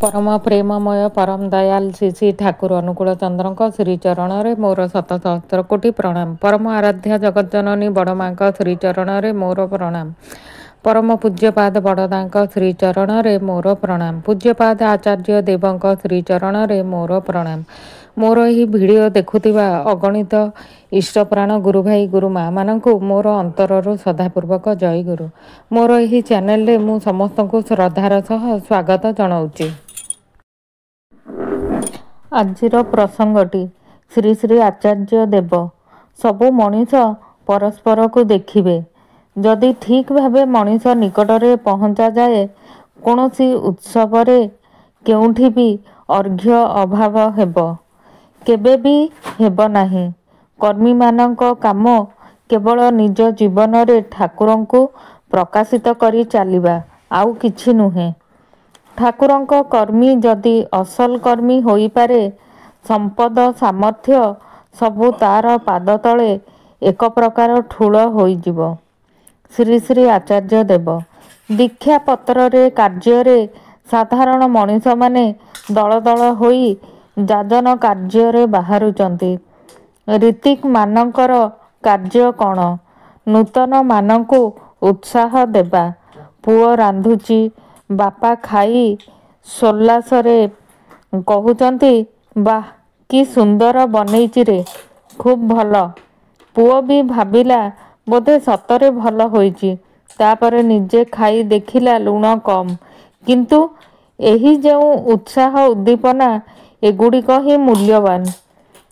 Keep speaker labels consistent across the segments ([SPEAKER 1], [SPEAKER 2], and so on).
[SPEAKER 1] परम प्रेममय परम दयाल श्री श्री ठाकुर अनुकूल चंद्र श्रीचरण में मोर शत सहस्र कोटि प्रणाम। परम आराध्या जगज्जननी बड़माँ श्रीचरण में मोर प्रणाम। परम पूज्यपाद बड़दा श्रीचरण में मोर प्रणाम। पूज्यपाद आचार्य देव श्रीचरण में मोर प्रणाम। मोर यही वीडियो देखुवा अगणित इष्टप्राण गुरु भाई गुरु माँ मानू मोर अंतरु श्रद्धापूर्वक जय गुरु। मोर यही चैनल रे मु समस्त को श्रद्धार सह स्वागत जनाऊँगी। आजिर प्रसंगटी श्री श्री आचार्य देव सबु मनीष परस्पर को देखिबे। जदि ठीक भावे मनीष निकटरे पहुँचा जाए कौनसी उत्सव केउठी भी अर्घ्य अभाव हेब केबे भी हेब नाही। कर्मी मानक काम केवल निज जीवन रे ठाकुरं को प्रकाशित करी चलिबा आउ किछि नुहे। ठाकुरं कर्मी जदि असल कर्मी होई पारे संपद सामर्थ्य सबु तार पाद तले एक प्रकार ठूल होइजिब। श्री श्री आचार्य देव दीक्षा पत्र रे कार्य रे साधारण मनीष माने दल दल होई जाजन कार्य रे बाहरुचंती। रीतिक मानकर कार्य कौन? नूतन मानकु उत्साह देबा। पुओ रांधुची बापा खाई सोल्लासरे कहउचंती वाह कि सुंदर बनैची रे खूब भल। पुओ भी भाबिला बोधे सतरे भल होईची। तापरे निजे खाई देखिला लुण कम। किंतु एही जेउ उत्साह उद्दीपना एगुड़िक ही मूल्यवान।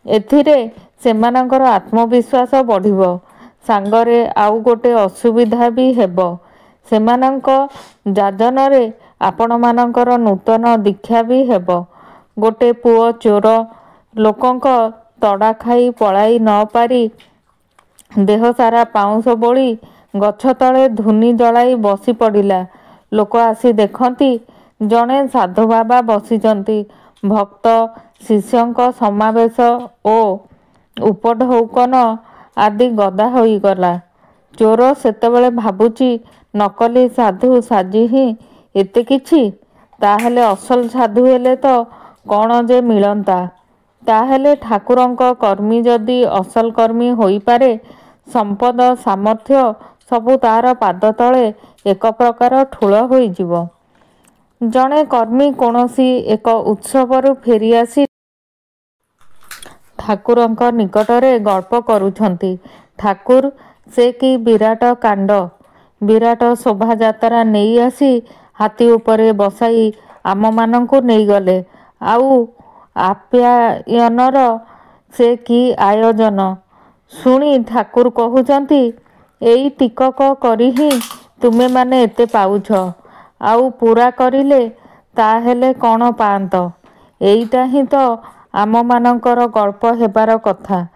[SPEAKER 1] एथिरे सेमानंकर आत्मविश्वास बढ़िबो। सांगरे आउ गोटे असुविधा भी हेबो। सेमानंक जाजनरे आपण मानंकर नूतन दीक्षा भी हेबो। गोटे पुओ चोर लोकंक तड़ा खाई पलाई न पारी देह सारा पाउंस बोली गछ तले धुनी जलाई बसी पड़िला। लोक आसी देखती जड़े साधु बाबा बसिचंती। भक्त शिष्यंक समावेश ओ उपढौकन आदि गदा होईगला। चोर सेतेबेले भाबुची नकली साधु साजी ही एते किछि। ताहेले असल साधु हेले तो कौन जे मिलंता। ताहेले ठाकुरंक कर्मी जदि असल कर्मी होई पारे संपद सामर्थ्य सबु तार पाद तले एक प्रकार ठूल होईजिवो। जड़े कर्मी कौनसी एक उत्सवरु फेरी आसी ठाकुरंक निकटरे गल्प करुछंती। ठाकुर से कि विराट कांड विराट शोभा यात्रा नहीं आसी हाथी उपरे बसाई आम मानंकु नहीं गले। आउ आप्यायनर से कि आयोजन शुणी ठाकुर कहउचंती एई टिकक करी ही तुमे माने एते पाउछ। आउ पूरा करिले ताहेले कौन पांत। एईटा ही तो आम मानंकर गल्प हेबार कथा।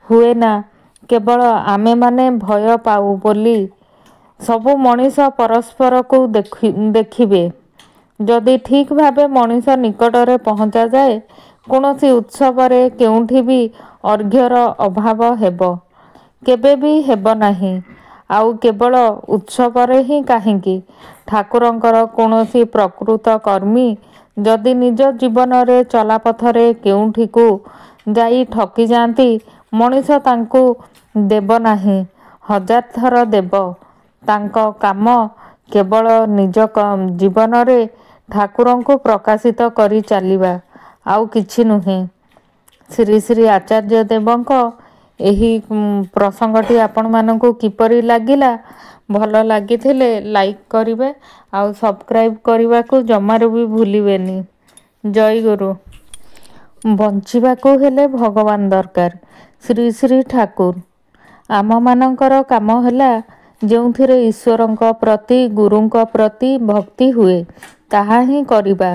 [SPEAKER 1] हुए ना केवल आमे माने भय पाऊ बोली सबु मनीष परस्पर को देखिबे। जदि ठीक भावे मनीष निकटरे पहुँचा जाए कौनसी उत्सव रे केउठी भी अर्घ्यर अभाव हेब केबे भी हेब नाही। आउ केवल उत्सव रे ही काहिंकी ठाकुरंकर कौनसी प्रकृत कर्मी जदि निज जीवन रे चलापथरे केउठी को जाई ठकी जाती मनीष तांकु देव नाही हजार थर देव। तांको काम केवल निज जीवन रे ठाकुरंकु प्रकाशित करी चलिबा आउ किछि नुहे। श्री श्री आचार्य देवंक एही प्रसंगटी आपण मानकु किपरि लागिला भल लागिथिले लाइक करिवे आउ सब्सक्राइब करने को जमारू भी भूलिबेनी। जय गुरु। बंचिबाकू हेले भगवान दरकार। श्री श्री ठाकुर आम मानंकर काम हैला जोंथिरे ईश्वरंक प्रति गुरुंक प्रति भक्ति हुए ताहा ही करिबा।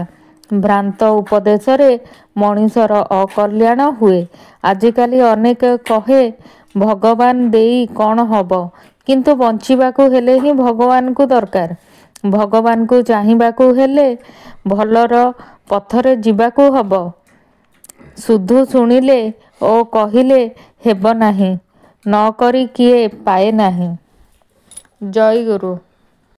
[SPEAKER 1] भ्रांत उपदेश रे मनीषर अकल्याण हुए। आजिकाली अनेक कहे भगवान देई कौन हब किंतु बंचिबाकू हेले ही भगवान को दरकार। भगवान को चाहिबाकू हेले भलर पथरे जिबाकू हब। सुधु शुणिले ओ कहिले हेब नाही न करी किए पाए नाही। जय गुरु।